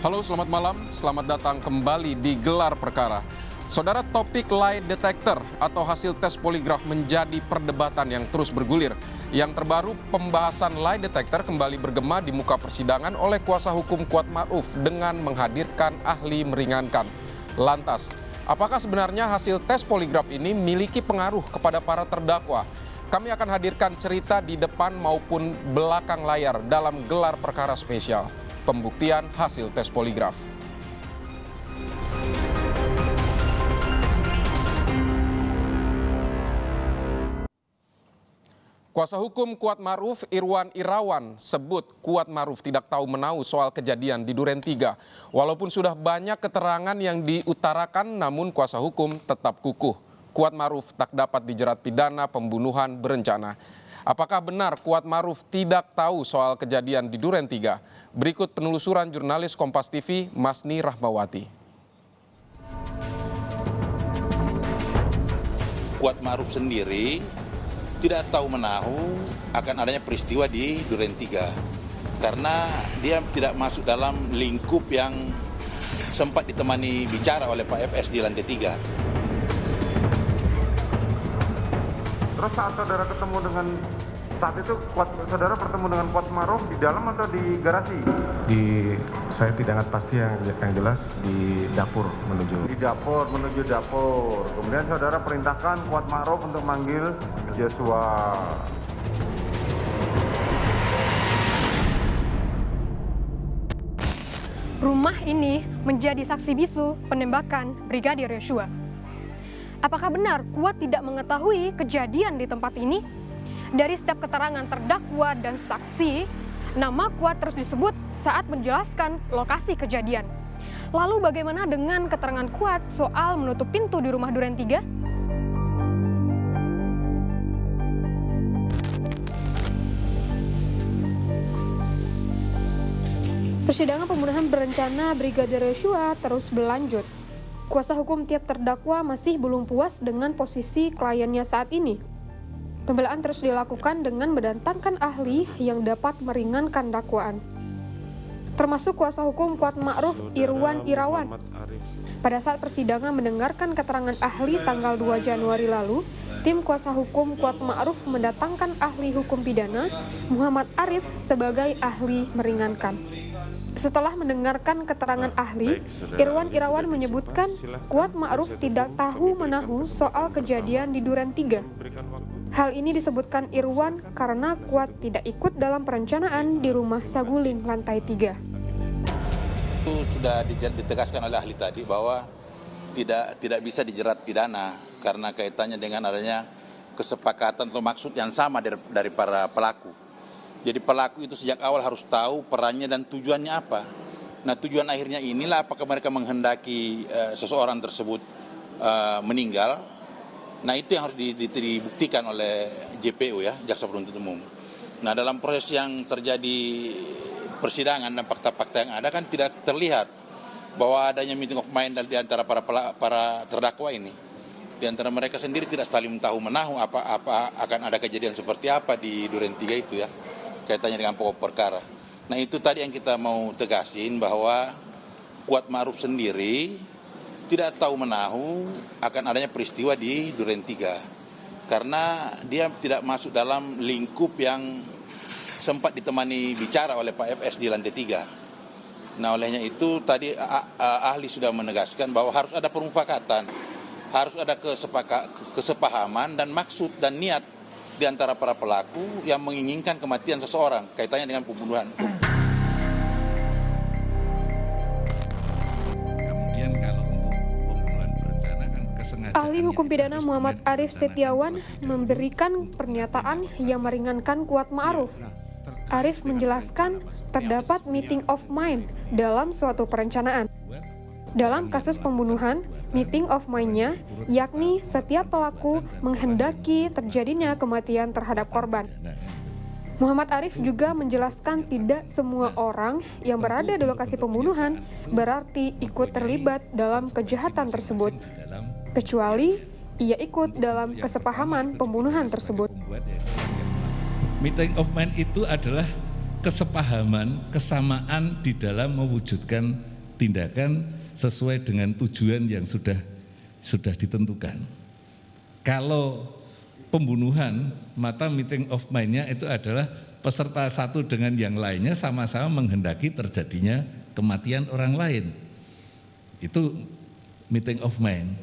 Halo, selamat malam. Selamat datang kembali di Gelar Perkara. Saudara, topik lie detector atau hasil tes poligraf menjadi perdebatan yang terus bergulir. Yang terbaru, pembahasan lie detector kembali bergema di muka persidangan oleh kuasa hukum Kuatma'ruf dengan menghadirkan ahli meringankan. Lantas, apakah sebenarnya hasil tes poligraf ini memiliki pengaruh kepada para terdakwa? Kami akan hadirkan cerita di depan maupun belakang layar dalam Gelar Perkara spesial. Pembuktian hasil tes poligraf. Kuasa hukum Kuatma'ruf Irwan Irawan sebut Kuatma'ruf tidak tahu menahu soal kejadian di Duren 3. Walaupun sudah banyak keterangan yang diutarakan, namun kuasa hukum tetap kukuh. Kuatma'ruf tak dapat dijerat pidana pembunuhan berencana. Apakah benar Kuatma'ruf tidak tahu soal kejadian di Duren 3? Berikut penelusuran jurnalis Kompas TV Masni Rahmawati. Kuatma'ruf sendiri tidak tahu menahu akan adanya peristiwa di Duren 3 karena dia tidak masuk dalam lingkup yang sempat ditemani bicara oleh Pak FS di lantai 3. Terus saat saudara ketemu dengan saat itu saudara bertemu dengan Kuatma'ruf di dalam atau di garasi? Saya tidak ingat pasti, yang jelas di dapur menuju. Di dapur menuju dapur. Kemudian saudara perintahkan Kuatma'ruf untuk manggil Joshua. Rumah ini menjadi saksi bisu penembakan Brigadir Joshua. Apakah benar Kuat tidak mengetahui kejadian di tempat ini? Dari setiap keterangan terdakwa dan saksi, nama Kuat terus disebut saat menjelaskan lokasi kejadian. Lalu bagaimana dengan keterangan Kuat soal menutup pintu di rumah Duren 3? Persidangan pembunuhan berencana Brigadir Joshua terus berlanjut. Kuasa hukum tiap terdakwa masih belum puas dengan posisi kliennya saat ini. Pembelaan terus dilakukan dengan mendatangkan ahli yang dapat meringankan dakwaan. Termasuk kuasa hukum Kuatma'ruf Irwan Irawan. Pada saat persidangan mendengarkan keterangan ahli tanggal 2 Januari lalu, tim kuasa hukum Kuatma'ruf mendatangkan ahli hukum pidana Muhammad Arif sebagai ahli meringankan. Setelah mendengarkan keterangan ahli, Irwan Irawan menyebutkan Kuatma'ruf tidak tahu menahu soal kejadian di Duren 3. Hal ini disebutkan Irwan karena Kuat tidak ikut dalam perencanaan di rumah Saguling lantai 3. Itu sudah ditegaskan oleh ahli tadi bahwa tidak bisa dijerat pidana karena kaitannya dengan adanya kesepakatan atau maksud yang sama dari para pelaku. Jadi pelaku itu sejak awal harus tahu perannya dan tujuannya apa. Nah, tujuan akhirnya inilah apakah mereka menghendaki seseorang tersebut meninggal. Nah, itu yang harus dibuktikan oleh JPU ya, Jaksa Penuntut Umum. Nah, dalam proses yang terjadi persidangan dan fakta-fakta yang ada kan tidak terlihat bahwa adanya meeting of mind di antara para terdakwa ini. Di antara mereka sendiri tidak saling tahu menahu apa akan ada kejadian seperti apa di Duren 3 itu ya, kaitannya dengan pokok perkara. Nah, itu tadi yang kita mau tegasin bahwa Kuatma'ruf sendiri tidak tahu menahu akan adanya peristiwa di Duren 3 karena dia tidak masuk dalam lingkup yang sempat ditemani bicara oleh Pak FS di lantai 3. Nah, olehnya itu tadi ahli sudah menegaskan bahwa harus ada permufakatan, harus ada kesepahaman dan maksud dan niat di antara para pelaku yang menginginkan kematian seseorang kaitannya dengan pembunuhan. Kemudian kalau untuk pembunuhan berencana kan kesengajaan. Ahli hukum pidana Muhammad Arif Setiawan memberikan pernyataan yang meringankan Kuatma'ruf. Arif menjelaskan terdapat meeting of mind dalam suatu perencanaan. Dalam kasus pembunuhan, meeting of mind-nya yakni setiap pelaku menghendaki terjadinya kematian terhadap korban. Muhammad Arif juga menjelaskan tidak semua orang yang berada di lokasi pembunuhan berarti ikut terlibat dalam kejahatan tersebut, kecuali ia ikut dalam kesepahaman pembunuhan tersebut. Meeting of mind itu adalah kesepahaman, kesamaan di dalam mewujudkan tindakan sesuai dengan tujuan yang sudah ditentukan. Kalau pembunuhan, maka meeting of mind-nya itu adalah peserta satu dengan yang lainnya sama-sama menghendaki terjadinya kematian orang lain. Itu meeting of mind.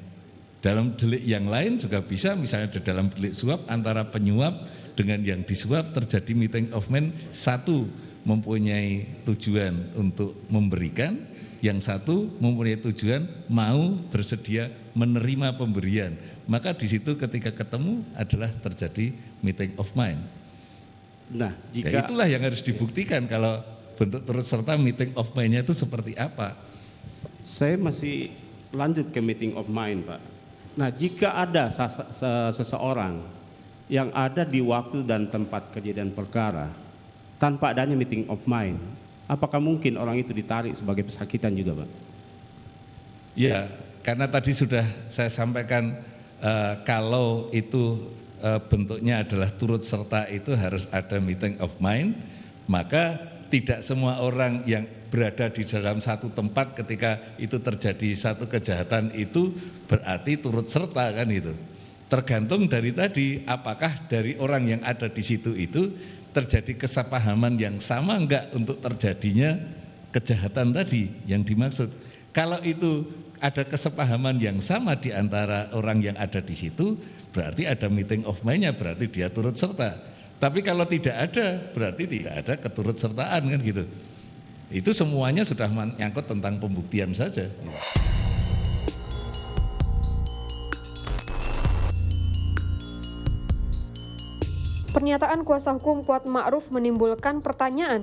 Dalam delik yang lain juga bisa, misalnya dalam delik suap antara penyuap dengan yang disuap terjadi meeting of mind, satu mempunyai tujuan untuk memberikan, yang satu mempunyai tujuan mau bersedia menerima pemberian. Maka di situ ketika ketemu adalah terjadi meeting of mind. Nah, Ya, itulah yang harus dibuktikan kalau bentuk turut serta meeting of mind-nya itu seperti apa. saya masih lanjut ke meeting of mind, Pak. Nah, jika ada seseorang yang ada di waktu dan tempat kejadian perkara tanpa adanya meeting of mind, apakah mungkin orang itu ditarik sebagai pesakitan juga, Pak? Ya, karena tadi sudah saya sampaikan kalau itu bentuknya adalah turut serta itu harus ada meeting of mind, maka tidak semua orang yang berada di dalam satu tempat ketika itu terjadi satu kejahatan itu berarti turut serta kan itu. Tergantung dari tadi apakah dari orang yang ada di situ itu terjadi kesepahaman yang sama enggak untuk terjadinya kejahatan tadi yang dimaksud. Kalau itu ada kesepahaman yang sama di antara orang yang ada di situ, berarti ada meeting of mind-nya, berarti dia turut serta. Tapi kalau tidak ada, berarti tidak ada keturut sertaan kan gitu. Itu semuanya sudah menyangkut tentang pembuktian saja. Pernyataan kuasa hukum Kuat Ma'ruf menimbulkan pertanyaan,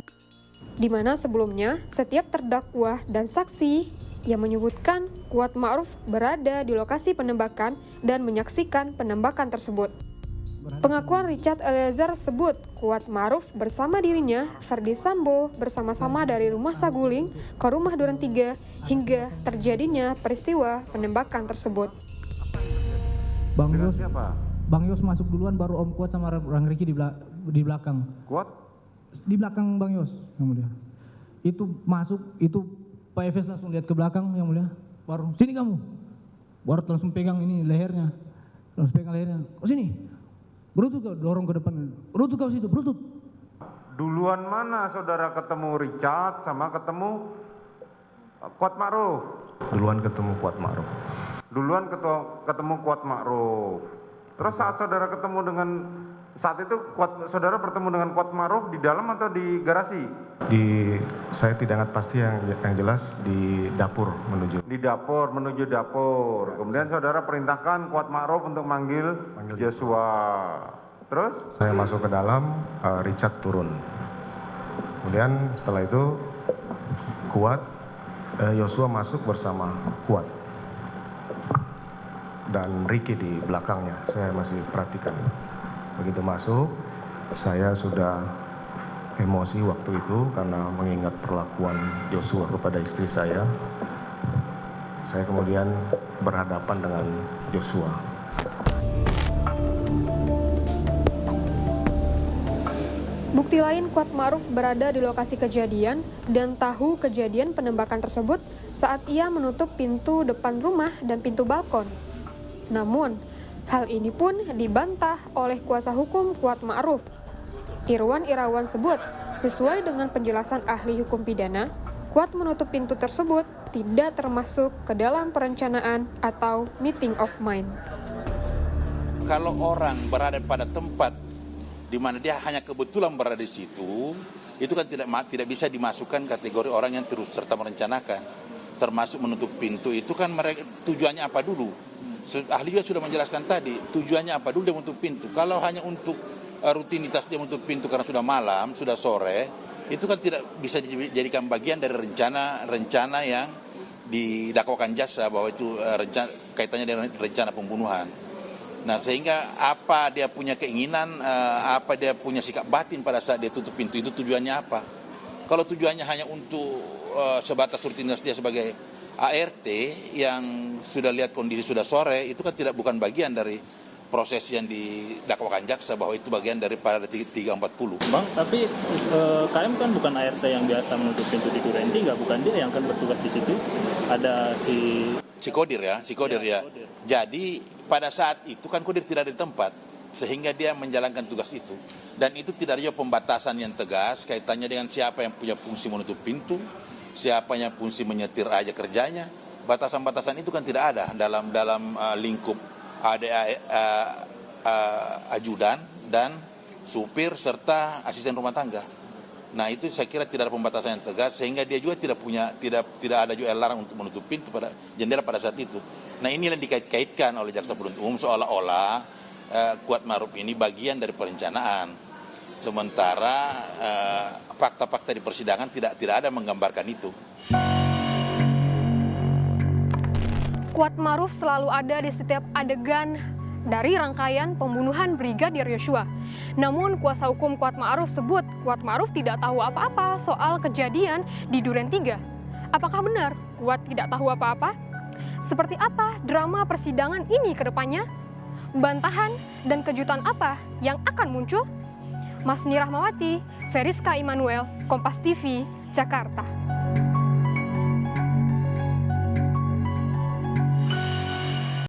di mana sebelumnya setiap terdakwa dan saksi yang menyebutkan Kuat Ma'ruf berada di lokasi penembakan dan menyaksikan penembakan tersebut. Pengakuan Richard Eliezer sebut Kuat Ma'ruf bersama dirinya, Ferdy Sambo, bersama-sama dari rumah Saguling ke rumah Duren 3 hingga terjadinya peristiwa penembakan tersebut. Dengan siapa? Bang Yos masuk duluan, baru Om Kuat sama Bang Riki di belakang. Kuat? Di belakang Bang Yos, yang mulia. Itu masuk, itu Pak Efes langsung lihat ke belakang, yang mulia. Baru, sini kamu. Baru langsung pegang ini lehernya. Langsung pegang lehernya. Oh sini. Berutut kau, dorong ke depan. Berutut kau situ, berutut. Duluan mana saudara ketemu Richard sama ketemu Kuat Ma'ruf? Duluan ketemu Kuat Ma'ruf. Duluan ketemu Kuat Ma'ruf. Terus saat saudara ketemu dengan, saat itu saudara bertemu dengan Kuat Ma'ruf di dalam atau di garasi? Saya tidak ingat pasti, yang jelas di dapur menuju. Di dapur, menuju dapur. Kemudian saudara perintahkan Kuat Ma'ruf untuk manggil Joshua. Terus? Saya masuk ke dalam, Richard turun. Kemudian setelah itu Joshua masuk bersama Kuat dan Ricky di belakangnya. Saya masih perhatikan. Begitu masuk, saya sudah emosi waktu itu karena mengingat perlakuan Joshua kepada istri saya. Saya kemudian berhadapan dengan Joshua. Bukti lain, Kuat Ma'ruf berada di lokasi kejadian dan tahu kejadian penembakan tersebut saat ia menutup pintu depan rumah dan pintu balkon. Namun, hal ini pun dibantah oleh kuasa hukum Kuat Ma'ruf. Irwan Irawan sebut, sesuai dengan penjelasan ahli hukum pidana, Kuat menutup pintu tersebut tidak termasuk ke dalam perencanaan atau meeting of mind. Kalau orang berada pada tempat di mana dia hanya kebetulan berada di situ, itu kan tidak bisa dimasukkan kategori orang yang terus serta merencanakan. Termasuk menutup pintu itu kan mereka tujuannya apa dulu? Ahli juga sudah menjelaskan tadi, tujuannya apa dulu dia menutup pintu. Kalau hanya untuk rutinitas dia menutup pintu karena sudah malam, sudah sore, itu kan tidak bisa dijadikan bagian dari rencana yang didakwakan jaksa bahwa itu kaitannya dengan rencana pembunuhan. Nah, sehingga apa dia punya keinginan, apa dia punya sikap batin pada saat dia tutup pintu itu tujuannya apa? Kalau tujuannya hanya untuk sebatas rutinitas dia sebagai ART yang sudah lihat kondisi sudah sore, itu kan bukan bagian dari proses yang didakwakan jaksa bahwa itu bagian daripada 340. Bang, tapi KM kan bukan ART yang biasa menutup pintu di Duren 3, bukan dia yang kan bertugas di situ. Ada si Kodir ya. Kodir. Jadi pada saat itu kan Kodir tidak ada di tempat, sehingga dia menjalankan tugas itu. Dan itu tidak ada pembatasan yang tegas kaitannya dengan siapa yang punya fungsi menutup pintu, siapa yang fungsi menyetir aja kerjanya. Batasan-batasan itu kan tidak ada dalam lingkup ajudan dan supir serta asisten rumah tangga. Nah itu saya kira tidak ada pembatasan yang tegas, sehingga dia juga tidak ada juga larang untuk menutup pintu pada jendela pada saat itu. Nah ini yang dikait-kaitkan oleh jaksa penuntut umum seolah-olah Kuat Ma'ruf ini bagian dari perencanaan, sementara fakta-fakta di persidangan tidak ada menggambarkan itu. Kuat Ma'ruf selalu ada di setiap adegan dari rangkaian pembunuhan Brigadir Yosua. Namun kuasa hukum Kuat Ma'ruf sebut Kuat Ma'ruf tidak tahu apa-apa soal kejadian di Duren 3. Apakah benar Kuat tidak tahu apa-apa? Seperti apa drama persidangan ini ke depannya? Bantahan dan kejutan apa yang akan muncul? Masni Rahmawati, Feriska Immanuel, Kompas TV, Jakarta.